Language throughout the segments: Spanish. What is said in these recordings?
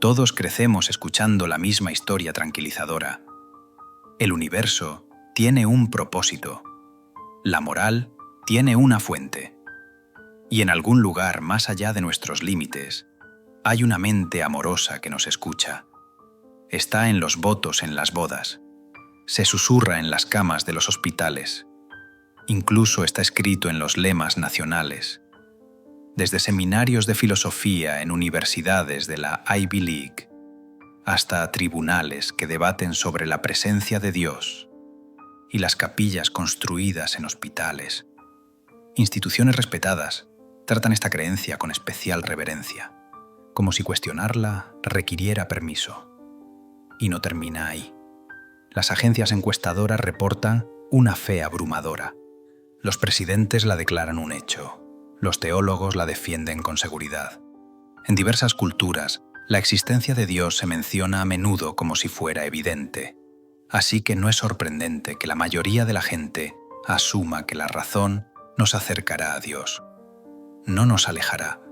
Todos crecemos escuchando la misma historia tranquilizadora. El universo tiene un propósito. La moral tiene una fuente. Y en algún lugar más allá de nuestros límites, hay una mente amorosa que nos escucha. Está en los votos en las bodas. Se susurra en las camas de los hospitales. Incluso está escrito en los lemas nacionales. Desde seminarios de filosofía en universidades de la Ivy League hasta tribunales que debaten sobre la presencia de Dios y las capillas construidas en hospitales. Instituciones respetadas tratan esta creencia con especial reverencia, como si cuestionarla requiriera permiso. Y no termina ahí. Las agencias encuestadoras reportan una fe abrumadora. Los presidentes la declaran un hecho. Los teólogos la defienden con seguridad. En diversas culturas, la existencia de Dios se menciona a menudo como si fuera evidente. Así que no es sorprendente que la mayoría de la gente asuma que la razón nos acercará a Dios. No nos alejará.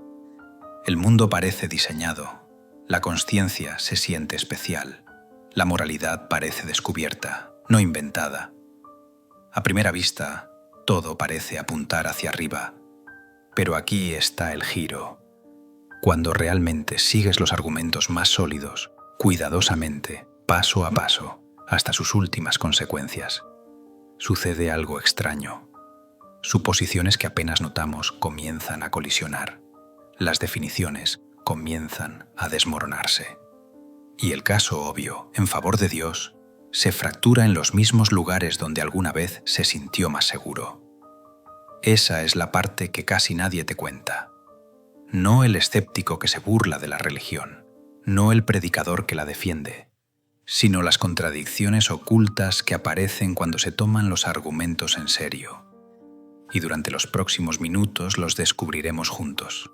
El mundo parece diseñado. La consciencia se siente especial. La moralidad parece descubierta, no inventada. A primera vista, todo parece apuntar hacia arriba. Pero aquí está el giro. Cuando realmente sigues los argumentos más sólidos, cuidadosamente, paso a paso, hasta sus últimas consecuencias, sucede algo extraño. Suposiciones que apenas notamos comienzan a colisionar. Las definiciones comienzan a desmoronarse. Y el caso obvio, en favor de Dios, se fractura en los mismos lugares donde alguna vez se sintió más seguro. Esa es la parte que casi nadie te cuenta. No el escéptico que se burla de la religión, no el predicador que la defiende, sino las contradicciones ocultas que aparecen cuando se toman los argumentos en serio. Y durante los próximos minutos los descubriremos juntos.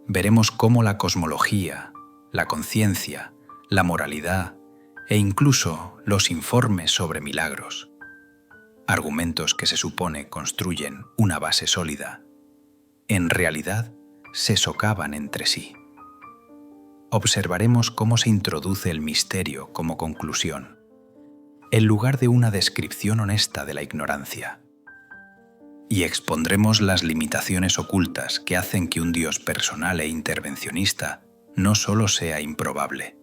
Veremos cómo la cosmología, la conciencia, la moralidad e incluso los informes sobre milagros, argumentos que se supone construyen una base sólida, en realidad se socavan entre sí. Observaremos cómo se introduce el misterio como conclusión, en lugar de una descripción honesta de la ignorancia. Y expondremos las limitaciones ocultas que hacen que un Dios personal e intervencionista no solo sea improbable,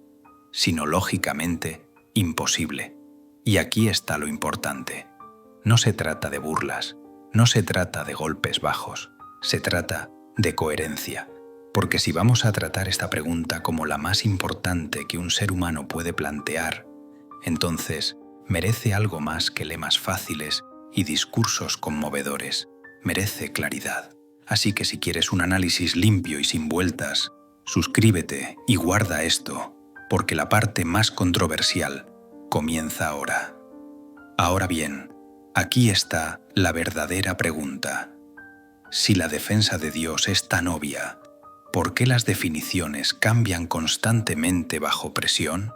sino lógicamente imposible. Y aquí está lo importante. No se trata de burlas, no se trata de golpes bajos, se trata de coherencia. Porque si vamos a tratar esta pregunta como la más importante que un ser humano puede plantear, entonces merece algo más que lemas fáciles y discursos conmovedores. Merece claridad. Así que si quieres un análisis limpio y sin vueltas, suscríbete y guarda esto, porque la parte más controversial comienza ahora. Ahora bien, aquí está la verdadera pregunta. Si la defensa de Dios es tan obvia, ¿por qué las definiciones cambian constantemente bajo presión?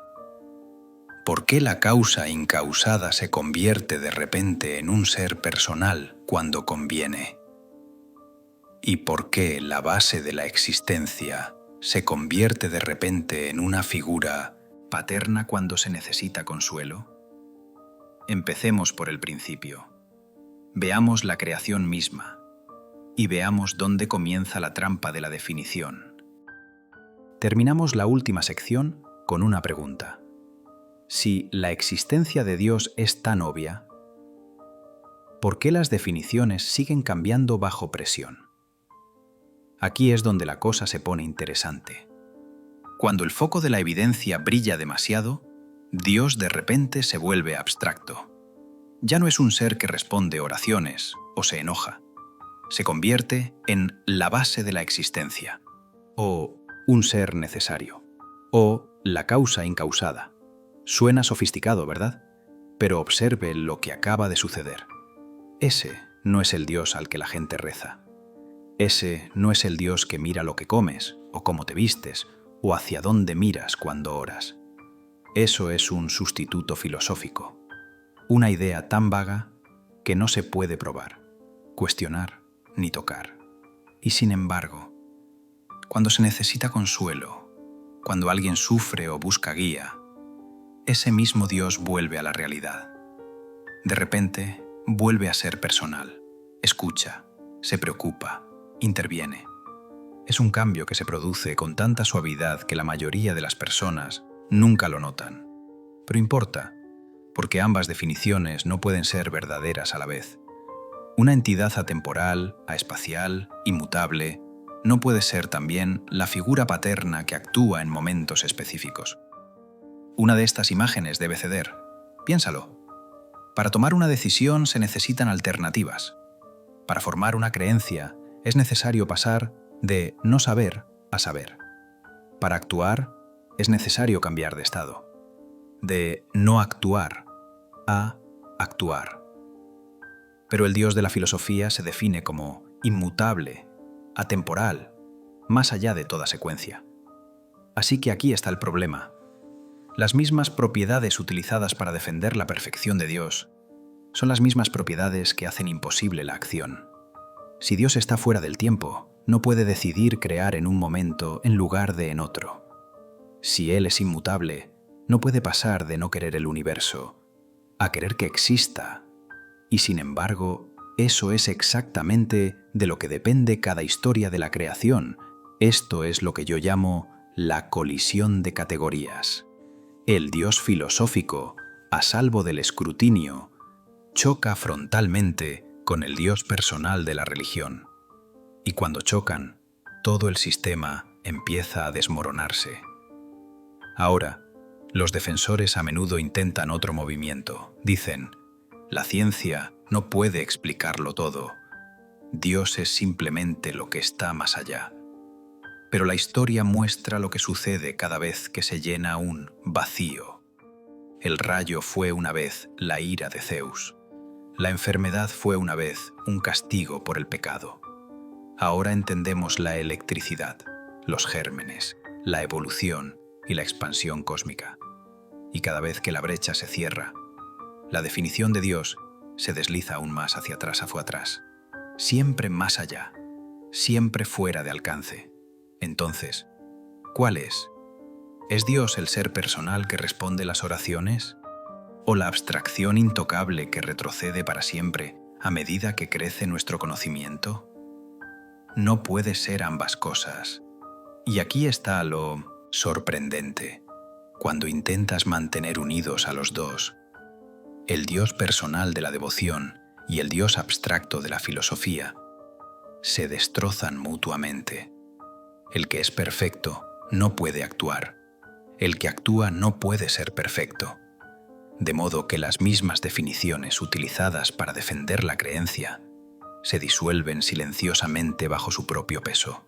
¿Por qué la causa incausada se convierte de repente en un ser personal cuando conviene? ¿Y por qué la base de la existencia se convierte de repente en una figura paterna cuando se necesita consuelo? Empecemos por el principio. Veamos la creación misma y veamos dónde comienza la trampa de la definición. Terminamos la última sección con una pregunta. Si la existencia de Dios es tan obvia, ¿por qué las definiciones siguen cambiando bajo presión? Aquí es donde la cosa se pone interesante. Cuando el foco de la evidencia brilla demasiado, Dios de repente se vuelve abstracto. Ya no es un ser que responde oraciones o se enoja. Se convierte en la base de la existencia, o un ser necesario, o la causa incausada. Suena sofisticado, ¿verdad? Pero observe lo que acaba de suceder. Ese no es el Dios al que la gente reza. Ese no es el Dios que mira lo que comes, o cómo te vistes, o hacia dónde miras cuando oras. Eso es un sustituto filosófico, una idea tan vaga que no se puede probar, cuestionar ni tocar. Y sin embargo, cuando se necesita consuelo, cuando alguien sufre o busca guía, ese mismo Dios vuelve a la realidad. De repente, vuelve a ser personal. Escucha, se preocupa, interviene. Es un cambio que se produce con tanta suavidad que la mayoría de las personas nunca lo notan. Pero importa, porque ambas definiciones no pueden ser verdaderas a la vez. Una entidad atemporal, aespacial, inmutable, no puede ser también la figura paterna que actúa en momentos específicos. Una de estas imágenes debe ceder. Piénsalo. Para tomar una decisión se necesitan alternativas. Para formar una creencia es necesario pasar de no saber a saber. Para actuar es necesario cambiar de estado. De no actuar a actuar. Pero el Dios de la filosofía se define como inmutable, atemporal, más allá de toda secuencia. Así que aquí está el problema. Las mismas propiedades utilizadas para defender la perfección de Dios son las mismas propiedades que hacen imposible la acción. Si Dios está fuera del tiempo, no puede decidir crear en un momento en lugar de en otro. Si Él es inmutable, no puede pasar de no querer el universo a querer que exista. Y sin embargo, eso es exactamente de lo que depende cada historia de la creación. Esto es lo que yo llamo la colisión de categorías. El Dios filosófico, a salvo del escrutinio, choca frontalmente con el Dios personal de la religión. Y cuando chocan, todo el sistema empieza a desmoronarse. Ahora, los defensores a menudo intentan otro movimiento. Dicen, la ciencia no puede explicarlo todo. Dios es simplemente lo que está más allá. Pero la historia muestra lo que sucede cada vez que se llena un vacío. El rayo fue una vez la ira de Zeus. La enfermedad fue una vez un castigo por el pecado. Ahora entendemos la electricidad, los gérmenes, la evolución y la expansión cósmica. Y cada vez que la brecha se cierra, la definición de Dios se desliza aún más hacia atrás, siempre más allá, siempre fuera de alcance. Entonces, ¿cuál es? ¿Es Dios el ser personal que responde las oraciones? ¿O la abstracción intocable que retrocede para siempre a medida que crece nuestro conocimiento? No puede ser ambas cosas. Y aquí está lo sorprendente. Cuando intentas mantener unidos a los dos, el Dios personal de la devoción y el Dios abstracto de la filosofía, se destrozan mutuamente. El que es perfecto no puede actuar. El que actúa no puede ser perfecto. De modo que las mismas definiciones utilizadas para defender la creencia se disuelven silenciosamente bajo su propio peso.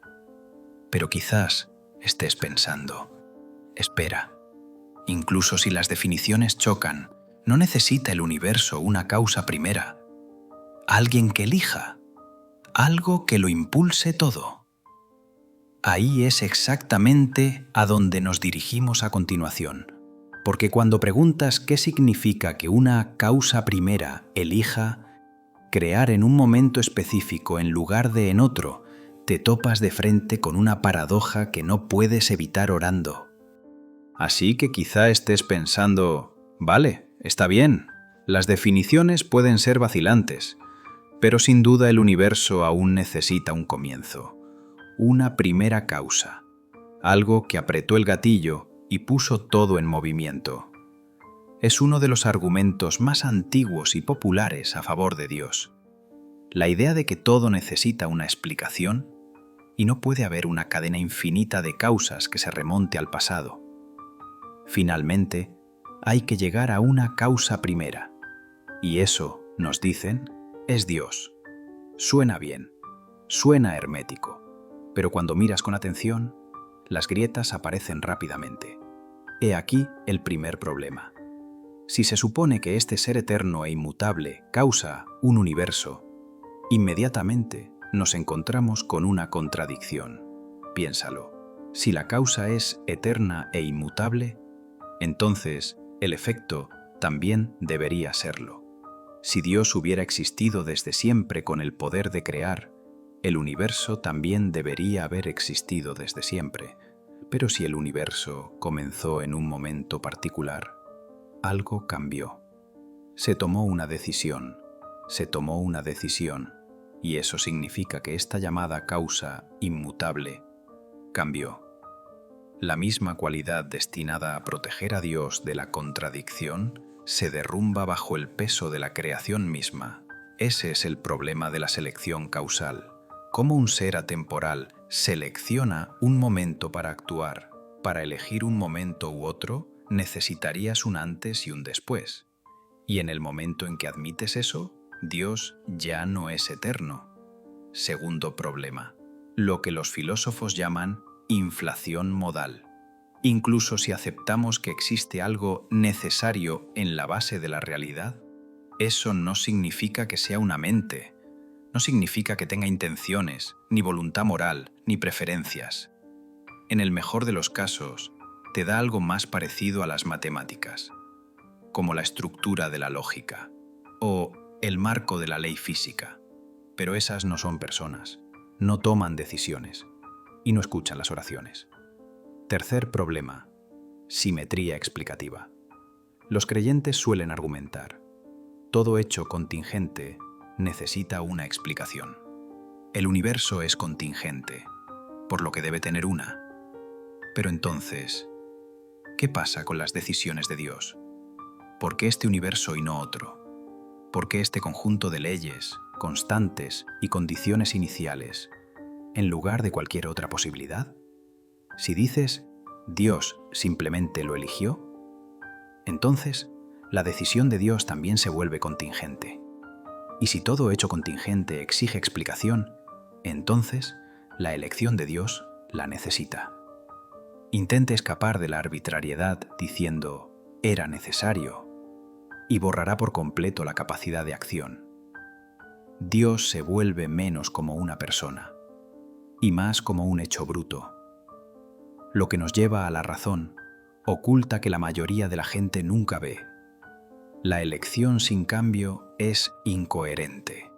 Pero quizás estés pensando, espera, incluso si las definiciones chocan, no necesita el universo una causa primera, alguien que elija, algo que lo impulse todo. Ahí es exactamente a donde nos dirigimos a continuación, porque cuando preguntas qué significa que una causa primera elija crear en un momento específico en lugar de en otro, te topas de frente con una paradoja que no puedes evitar orando. Así que quizá estés pensando, vale, está bien, las definiciones pueden ser vacilantes, pero sin duda el universo aún necesita un comienzo, una primera causa, algo que apretó el gatillo y puso todo en movimiento. Es uno de los argumentos más antiguos y populares a favor de Dios. La idea de que todo necesita una explicación y no puede haber una cadena infinita de causas que se remonte al pasado. Finalmente, hay que llegar a una causa primera. Y eso, nos dicen, es Dios. Suena bien, suena hermético, pero cuando miras con atención, las grietas aparecen rápidamente. He aquí el primer problema. Si se supone que este ser eterno e inmutable causa un universo, inmediatamente nos encontramos con una contradicción. Piénsalo. Si la causa es eterna e inmutable, entonces el efecto también debería serlo. Si Dios hubiera existido desde siempre con el poder de crear, el universo también debería haber existido desde siempre. Pero si el universo comenzó en un momento particular, algo cambió. Se tomó una decisión, y eso significa que esta llamada causa inmutable cambió. La misma cualidad destinada a proteger a Dios de la contradicción se derrumba bajo el peso de la creación misma. Ese es el problema de la selección causal. Cómo un ser atemporal selecciona un momento para actuar. Para elegir un momento u otro, necesitarías un antes y un después. Y en el momento en que admites eso, Dios ya no es eterno. Segundo problema, lo que los filósofos llaman inflación modal. Incluso si aceptamos que existe algo necesario en la base de la realidad, eso no significa que sea una mente, no significa que tenga intenciones, ni voluntad moral, ni preferencias. En el mejor de los casos, te da algo más parecido a las matemáticas, como la estructura de la lógica o el marco de la ley física. Pero esas no son personas, no toman decisiones y no escuchan las oraciones. Tercer problema, simetría explicativa. Los creyentes suelen argumentar: todo hecho contingente necesita una explicación. El universo es contingente, por lo que debe tener una. Pero entonces, ¿qué pasa con las decisiones de Dios? ¿Por qué este universo y no otro? ¿Por qué este conjunto de leyes, constantes y condiciones iniciales, en lugar de cualquier otra posibilidad? Si dices, Dios simplemente lo eligió, entonces la decisión de Dios también se vuelve contingente. Y si todo hecho contingente exige explicación, entonces la elección de Dios la necesita. Intente escapar de la arbitrariedad diciendo, era necesario, y borrará por completo la capacidad de acción. Dios se vuelve menos como una persona y más como un hecho bruto. Lo que nos lleva a la razón oculta que la mayoría de la gente nunca ve. La elección sin cambio es incoherente.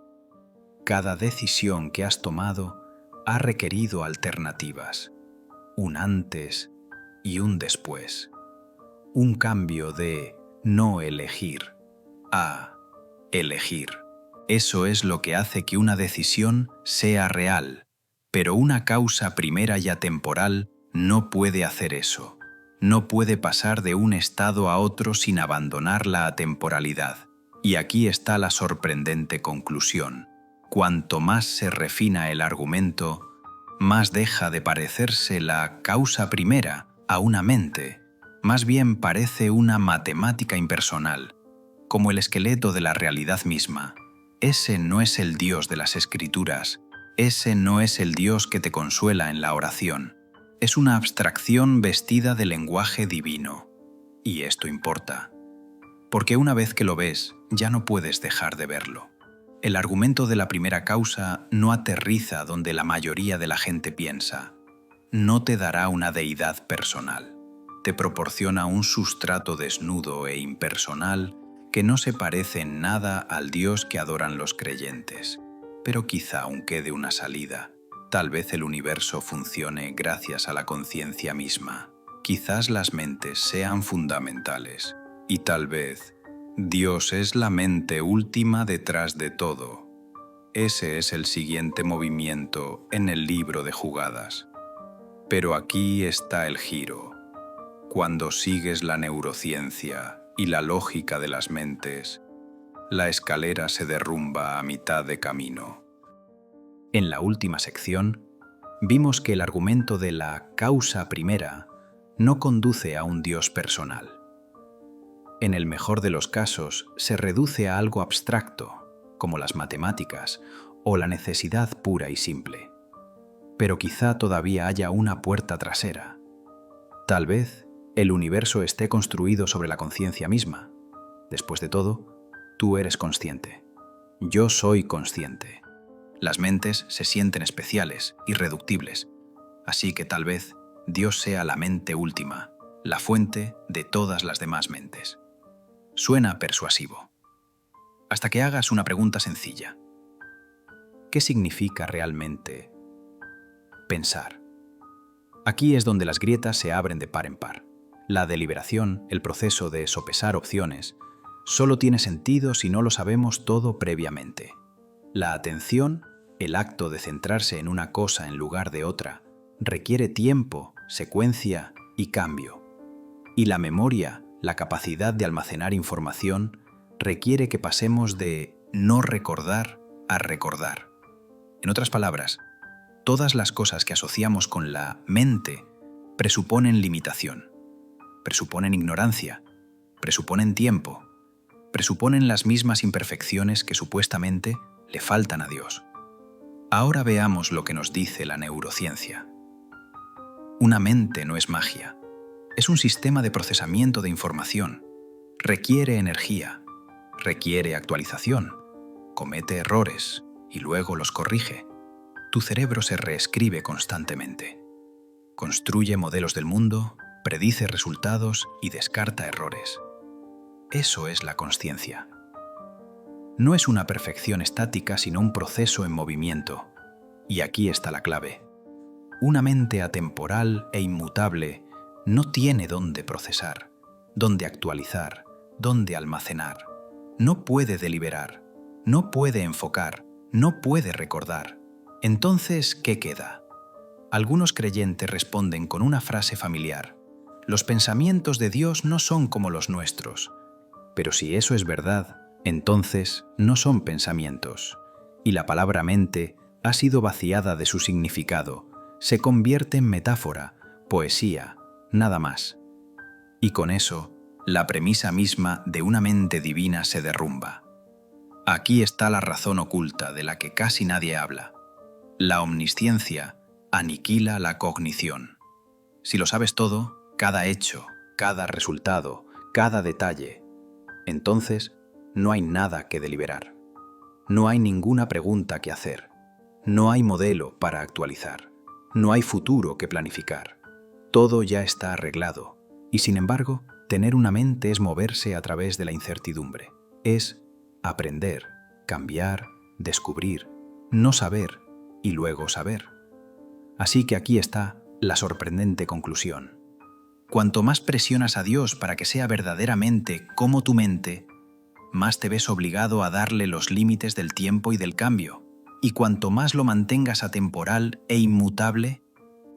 Cada decisión que has tomado ha requerido alternativas, un antes y un después. Un cambio de no elegir a elegir. Eso es lo que hace que una decisión sea real, pero una causa primera y atemporal no puede hacer eso. No puede pasar de un estado a otro sin abandonar la atemporalidad. Y aquí está la sorprendente conclusión. Cuanto más se refina el argumento, más deja de parecerse la causa primera a una mente. Más bien parece una matemática impersonal, como el esqueleto de la realidad misma. Ese no es el Dios de las Escrituras. Ese no es el Dios que te consuela en la oración. Es una abstracción vestida de lenguaje divino. Y esto importa, porque una vez que lo ves, ya no puedes dejar de verlo. El argumento de la primera causa no aterriza donde la mayoría de la gente piensa. No te dará una deidad personal. Te proporciona un sustrato desnudo e impersonal que no se parece en nada al Dios que adoran los creyentes. Pero quizá aún quede una salida. Tal vez el universo funcione gracias a la conciencia misma. Quizás las mentes sean fundamentales. Y tal vez Dios es la mente última detrás de todo. Ese es el siguiente movimiento en el libro de jugadas. Pero aquí está el giro. Cuando sigues la neurociencia y la lógica de las mentes, la escalera se derrumba a mitad de camino. En la última sección, vimos que el argumento de la causa primera no conduce a un Dios personal. En el mejor de los casos, se reduce a algo abstracto, como las matemáticas o la necesidad pura y simple. Pero quizá todavía haya una puerta trasera. Tal vez el universo esté construido sobre la conciencia misma. Después de todo, tú eres consciente. Yo soy consciente. Las mentes se sienten especiales, irreductibles. Así que tal vez Dios sea la mente última, la fuente de todas las demás mentes. Suena persuasivo. Hasta que hagas una pregunta sencilla. ¿Qué significa realmente pensar? Aquí es donde las grietas se abren de par en par. La deliberación, el proceso de sopesar opciones, solo tiene sentido si no lo sabemos todo previamente. La atención, el acto de centrarse en una cosa en lugar de otra, requiere tiempo, secuencia y cambio. Y la memoria, la capacidad de almacenar información, requiere que pasemos de no recordar a recordar. En otras palabras, todas las cosas que asociamos con la mente presuponen limitación, presuponen ignorancia, presuponen tiempo, presuponen las mismas imperfecciones que supuestamente le faltan a Dios. Ahora veamos lo que nos dice la neurociencia. Una mente no es magia, es un sistema de procesamiento de información. Requiere energía, requiere actualización, comete errores y luego los corrige. Tu cerebro se reescribe constantemente. Construye modelos del mundo, predice resultados y descarta errores. Eso es la consciencia. No es una perfección estática, sino un proceso en movimiento. Y aquí está la clave. Una mente atemporal e inmutable no tiene dónde procesar, dónde actualizar, dónde almacenar. No puede deliberar, no puede enfocar, no puede recordar. Entonces, ¿qué queda? Algunos creyentes responden con una frase familiar: los pensamientos de Dios no son como los nuestros. Pero si eso es verdad, entonces no son pensamientos, y la palabra mente ha sido vaciada de su significado, se convierte en metáfora, poesía, nada más. Y con eso, la premisa misma de una mente divina se derrumba. Aquí está la razón oculta de la que casi nadie habla. La omnisciencia aniquila la cognición. Si lo sabes todo, cada hecho, cada resultado, cada detalle, entonces no hay nada que deliberar. No hay ninguna pregunta que hacer. No hay modelo para actualizar. No hay futuro que planificar. Todo ya está arreglado. Y sin embargo, tener una mente es moverse a través de la incertidumbre. Es aprender, cambiar, descubrir, no saber y luego saber. Así que aquí está la sorprendente conclusión. Cuanto más presionas a Dios para que sea verdaderamente como tu mente, más te ves obligado a darle los límites del tiempo y del cambio. Y cuanto más lo mantengas atemporal e inmutable,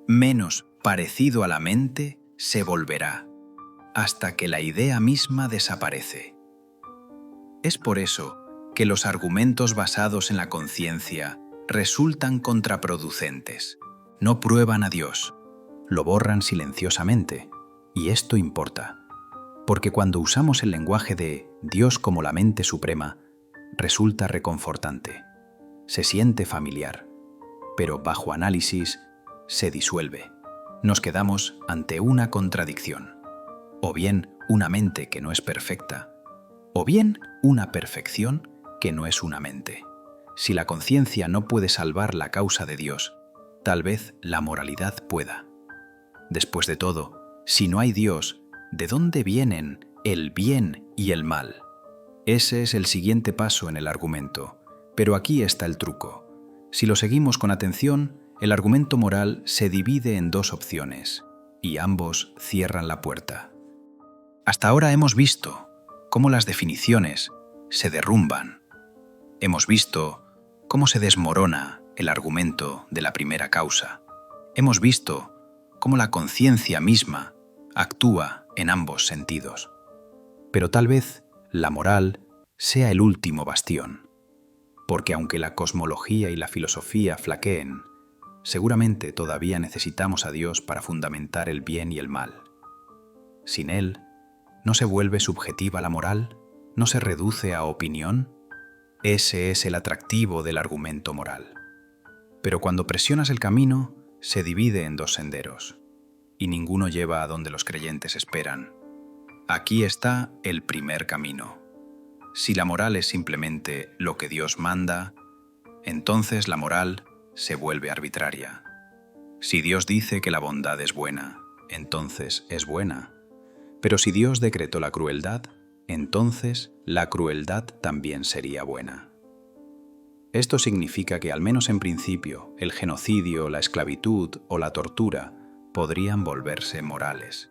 menos parecido a la mente se volverá, hasta que la idea misma desaparece. Es por eso que los argumentos basados en la conciencia resultan contraproducentes. No prueban a Dios, lo borran silenciosamente. Y esto importa, porque cuando usamos el lenguaje de Dios como la mente suprema, resulta reconfortante. Se siente familiar, pero bajo análisis se disuelve. Nos quedamos ante una contradicción. O bien una mente que no es perfecta, o bien una perfección que no es una mente. Si la conciencia no puede salvar la causa de Dios, tal vez la moralidad pueda. Después de todo, si no hay Dios, ¿de dónde vienen el bien y el mal? Ese es el siguiente paso en el argumento, pero aquí está el truco. Si lo seguimos con atención, el argumento moral se divide en dos opciones, y ambos cierran la puerta. Hasta ahora hemos visto cómo las definiciones se derrumban. Hemos visto cómo se desmorona el argumento de la primera causa. Hemos visto cómo la conciencia misma actúa en ambos sentidos. Pero tal vez la moral sea el último bastión, porque aunque la cosmología y la filosofía flaqueen, seguramente todavía necesitamos a Dios para fundamentar el bien y el mal. Sin Él, ¿no se vuelve subjetiva la moral? ¿No se reduce a opinión? Ese es el atractivo del argumento moral. Pero cuando presionas el camino, se divide en dos senderos, y ninguno lleva a donde los creyentes esperan. Aquí está el primer camino. Si la moral es simplemente lo que Dios manda, entonces la moral se vuelve arbitraria. Si Dios dice que la bondad es buena, entonces es buena. Pero si Dios decretó la crueldad, entonces la crueldad también sería buena. Esto significa que, al menos en principio, el genocidio, la esclavitud o la tortura podrían volverse morales,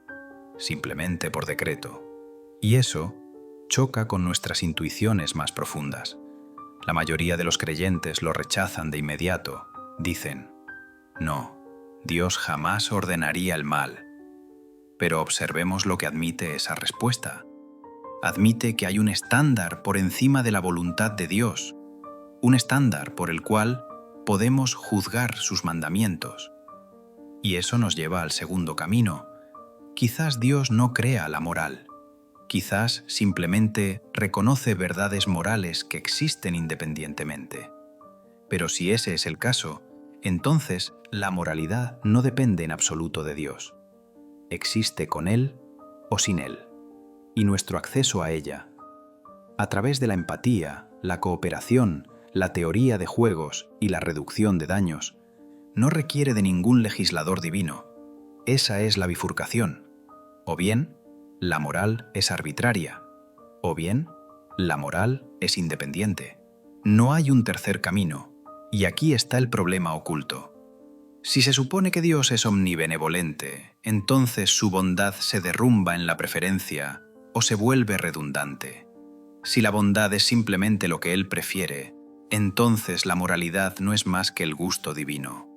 simplemente por decreto. Y eso choca con nuestras intuiciones más profundas. La mayoría de los creyentes lo rechazan de inmediato. Dicen, no, Dios jamás ordenaría el mal. Pero observemos lo que admite esa respuesta. Admite que hay un estándar por encima de la voluntad de Dios, un estándar por el cual podemos juzgar sus mandamientos. Y eso nos lleva al segundo camino. Quizás Dios no crea la moral. Quizás simplemente reconoce verdades morales que existen independientemente. Pero si ese es el caso, entonces la moralidad no depende en absoluto de Dios. Existe con Él o sin Él, y nuestro acceso a ella, a través de la empatía, la cooperación, la teoría de juegos y la reducción de daños, no requiere de ningún legislador divino. Esa es la bifurcación. O bien, la moral es arbitraria, o bien, la moral es independiente. No hay un tercer camino, y aquí está el problema oculto. Si se supone que Dios es omnibenevolente, entonces su bondad se derrumba en la preferencia o se vuelve redundante. Si la bondad es simplemente lo que Él prefiere, entonces la moralidad no es más que el gusto divino.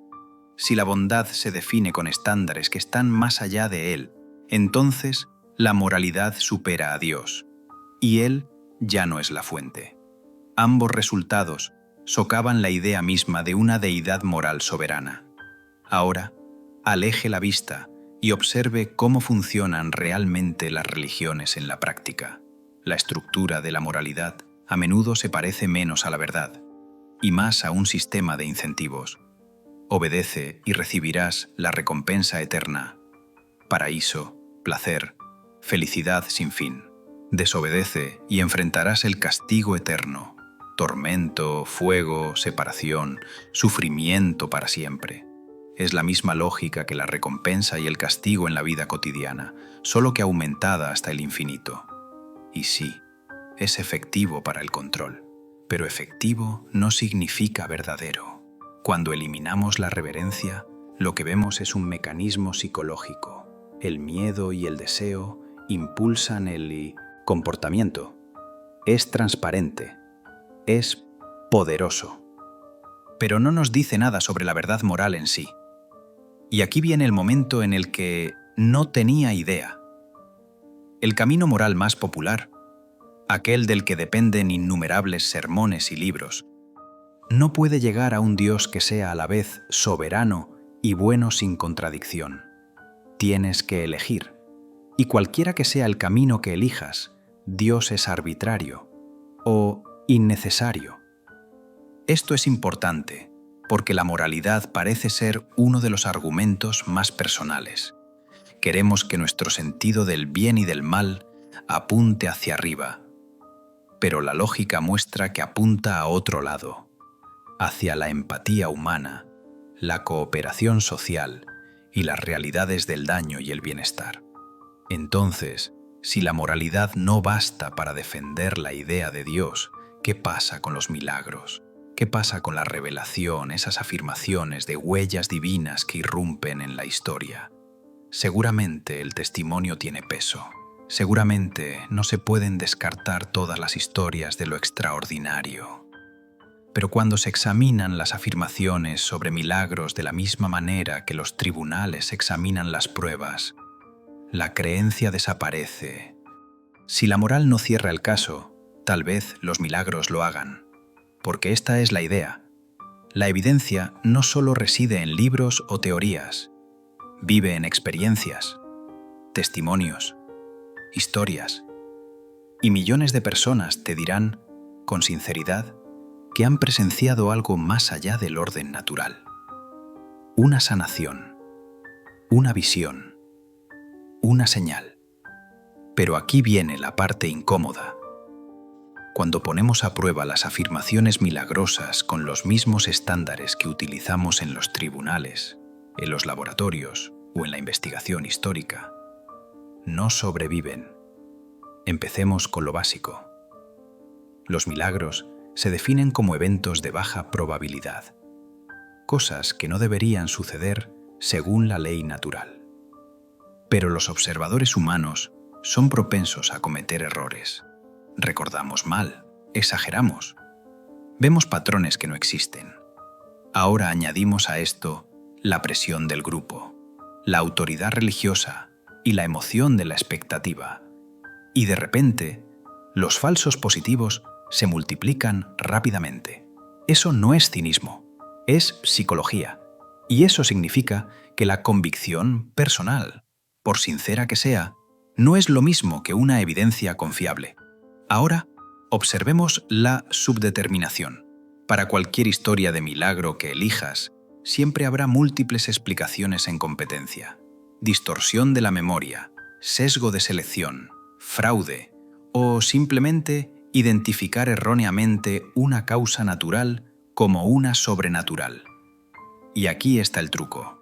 Si la bondad se define con estándares que están más allá de Él, entonces la moralidad supera a Dios, y Él ya no es la fuente. Ambos resultados socavan la idea misma de una deidad moral soberana. Ahora, aleje la vista y observe cómo funcionan realmente las religiones en la práctica. La estructura de la moralidad a menudo se parece menos a la verdad, y más a un sistema de incentivos. Obedece y recibirás la recompensa eterna. Paraíso, placer, felicidad sin fin. Desobedece y enfrentarás el castigo eterno, tormento, fuego, separación, sufrimiento para siempre. Es la misma lógica que la recompensa y el castigo en la vida cotidiana, solo que aumentada hasta el infinito. Y sí, es efectivo para el control, pero efectivo no significa verdadero. Cuando eliminamos la reverencia, lo que vemos es un mecanismo psicológico. El miedo y el deseo impulsan el comportamiento. Es transparente, es poderoso, pero no nos dice nada sobre la verdad moral en sí. Y aquí viene el momento en el que no tenía idea. El camino moral más popular, aquel del que dependen innumerables sermones y libros, no puede llegar a un Dios que sea a la vez soberano y bueno sin contradicción. Tienes que elegir, y cualquiera que sea el camino que elijas, Dios es arbitrario o innecesario. Esto es importante, porque la moralidad parece ser uno de los argumentos más personales. Queremos que nuestro sentido del bien y del mal apunte hacia arriba, pero la lógica muestra que apunta a otro lado, hacia la empatía humana, la cooperación social y las realidades del daño y el bienestar. Entonces, si la moralidad no basta para defender la idea de Dios, ¿qué pasa con los milagros? ¿Qué pasa con la revelación, esas afirmaciones de huellas divinas que irrumpen en la historia? Seguramente el testimonio tiene peso. Seguramente no se pueden descartar todas las historias de lo extraordinario. Pero cuando se examinan las afirmaciones sobre milagros de la misma manera que los tribunales examinan las pruebas, la creencia desaparece. Si la moral no cierra el caso, tal vez los milagros lo hagan. Porque esta es la idea. La evidencia no solo reside en libros o teorías, vive en experiencias, testimonios, historias. Y millones de personas te dirán, con sinceridad, que han presenciado algo más allá del orden natural. Una sanación, una visión, una señal. Pero aquí viene la parte incómoda. Cuando ponemos a prueba las afirmaciones milagrosas con los mismos estándares que utilizamos en los tribunales, en los laboratorios o en la investigación histórica, no sobreviven. Empecemos con lo básico. Los milagros se definen como eventos de baja probabilidad, cosas que no deberían suceder según la ley natural. Pero los observadores humanos son propensos a cometer errores. Recordamos mal, exageramos, vemos patrones que no existen. Ahora añadimos a esto la presión del grupo, la autoridad religiosa y la emoción de la expectativa. Y de repente, los falsos positivos se multiplican rápidamente. Eso no es cinismo, es psicología. Y eso significa que la convicción personal, por sincera que sea, no es lo mismo que una evidencia confiable. Ahora, observemos la subdeterminación. Para cualquier historia de milagro que elijas, siempre habrá múltiples explicaciones en competencia. Distorsión de la memoria, sesgo de selección, fraude o simplemente identificar erróneamente una causa natural como una sobrenatural. Y aquí está el truco.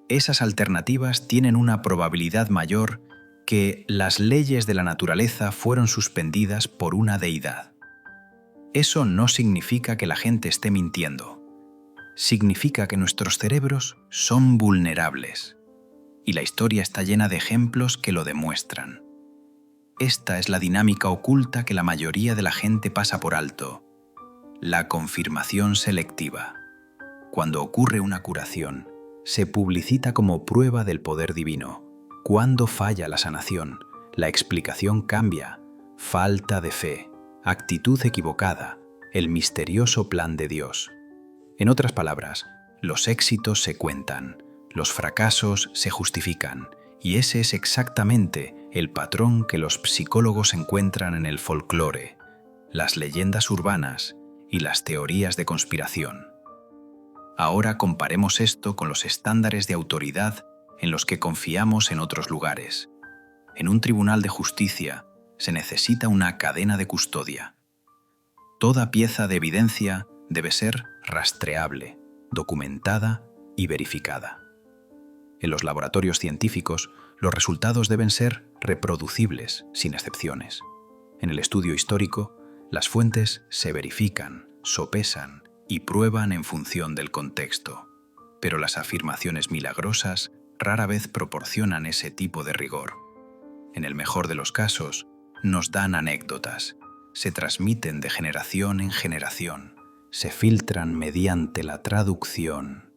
Esas alternativas tienen una probabilidad mayor que las leyes de la naturaleza fueron suspendidas por una deidad. Eso no significa que la gente esté mintiendo. Significa que nuestros cerebros son vulnerables. Y la historia está llena de ejemplos que lo demuestran. Esta es la dinámica oculta que la mayoría de la gente pasa por alto. La confirmación selectiva. Cuando ocurre una curación, se publicita como prueba del poder divino. Cuando falla la sanación, la explicación cambia. Falta de fe, actitud equivocada, el misterioso plan de Dios. En otras palabras, los éxitos se cuentan, los fracasos se justifican, y ese es exactamente el patrón que los psicólogos encuentran en el folclore, las leyendas urbanas y las teorías de conspiración. Ahora comparemos esto con los estándares de autoridad en los que confiamos en otros lugares. En un tribunal de justicia se necesita una cadena de custodia. Toda pieza de evidencia debe ser rastreable, documentada y verificada. En los laboratorios científicos, los resultados deben ser reproducibles, sin excepciones. En el estudio histórico, las fuentes se verifican, sopesan y prueban en función del contexto. Pero las afirmaciones milagrosas rara vez proporcionan ese tipo de rigor. En el mejor de los casos, nos dan anécdotas, se transmiten de generación en generación, se filtran mediante la traducción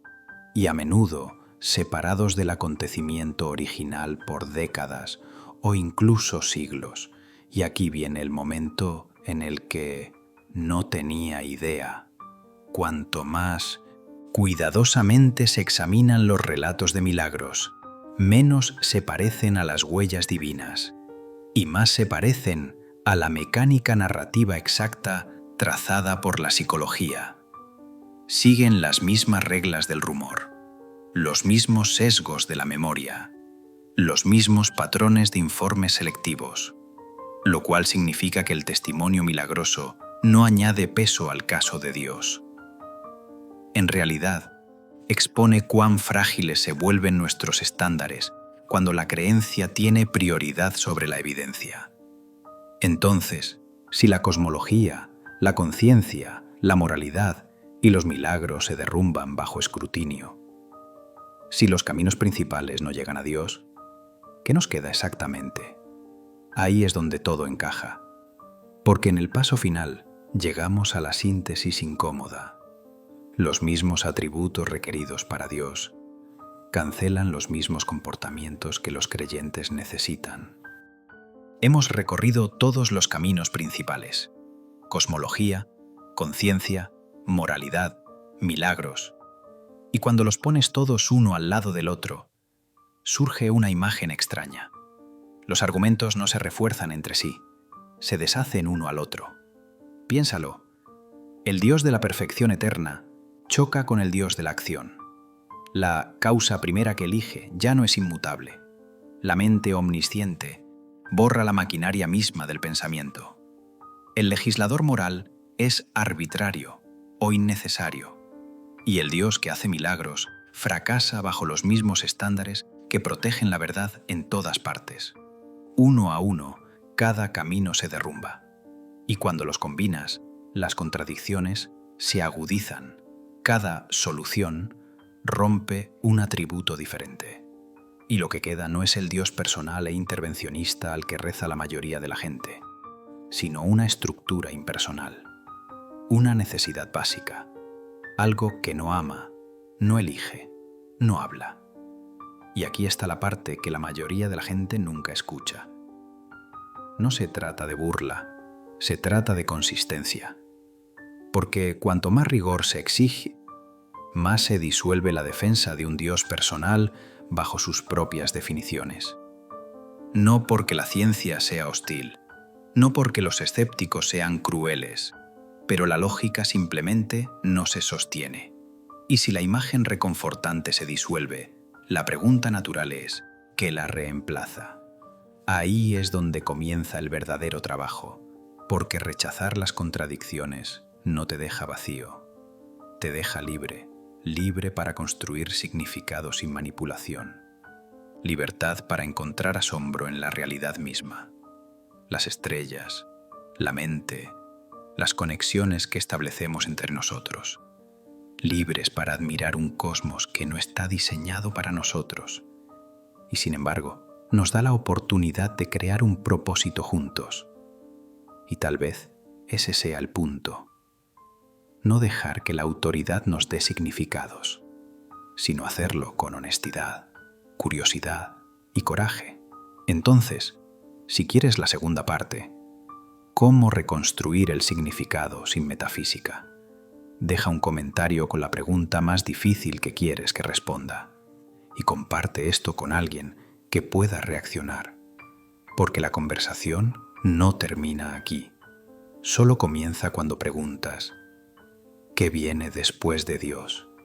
y a menudo separados del acontecimiento original por décadas o incluso siglos. Y aquí viene el momento en el que no tenía idea. Cuanto más cuidadosamente se examinan los relatos de milagros, menos se parecen a las huellas divinas y más se parecen a la mecánica narrativa exacta trazada por la psicología. Siguen las mismas reglas del rumor, los mismos sesgos de la memoria, los mismos patrones de informes selectivos, lo cual significa que el testimonio milagroso no añade peso al caso de Dios. En realidad, expone cuán frágiles se vuelven nuestros estándares cuando la creencia tiene prioridad sobre la evidencia. Entonces, si la cosmología, la conciencia, la moralidad y los milagros se derrumban bajo escrutinio, si los caminos principales no llegan a Dios, ¿qué nos queda exactamente? Ahí es donde todo encaja, porque en el paso final llegamos a la síntesis incómoda. Los mismos atributos requeridos para Dios cancelan los mismos comportamientos que los creyentes necesitan. Hemos recorrido todos los caminos principales: cosmología, conciencia, moralidad, milagros. Y cuando los pones todos uno al lado del otro, surge una imagen extraña. Los argumentos no se refuerzan entre sí, se deshacen uno al otro. Piénsalo. El Dios de la perfección eterna choca con el Dios de la acción. La causa primera que elige ya no es inmutable. La mente omnisciente borra la maquinaria misma del pensamiento. El legislador moral es arbitrario o innecesario, y el Dios que hace milagros fracasa bajo los mismos estándares que protegen la verdad en todas partes. Uno a uno, cada camino se derrumba, y cuando los combinas, las contradicciones se agudizan. Cada solución rompe un atributo diferente. Y lo que queda no es el Dios personal e intervencionista al que reza la mayoría de la gente, sino una estructura impersonal, una necesidad básica, algo que no ama, no elige, no habla. Y aquí está la parte que la mayoría de la gente nunca escucha. No se trata de burla, se trata de consistencia. Porque cuanto más rigor se exige, más se disuelve la defensa de un Dios personal bajo sus propias definiciones. No porque la ciencia sea hostil, no porque los escépticos sean crueles, pero la lógica simplemente no se sostiene. Y si la imagen reconfortante se disuelve, la pregunta natural es, ¿qué la reemplaza? Ahí es donde comienza el verdadero trabajo, porque rechazar las contradicciones no te deja vacío, te deja libre, libre para construir significado sin manipulación, libertad para encontrar asombro en la realidad misma, las estrellas, la mente, las conexiones que establecemos entre nosotros, libres para admirar un cosmos que no está diseñado para nosotros y, sin embargo, nos da la oportunidad de crear un propósito juntos. Y tal vez ese sea el punto. No dejar que la autoridad nos dé significados, sino hacerlo con honestidad, curiosidad y coraje. Entonces, si quieres la segunda parte, ¿cómo reconstruir el significado sin metafísica? Deja un comentario con la pregunta más difícil que quieres que responda y comparte esto con alguien que pueda reaccionar, porque la conversación no termina aquí, solo comienza cuando preguntas, ¿qué viene después de Dios?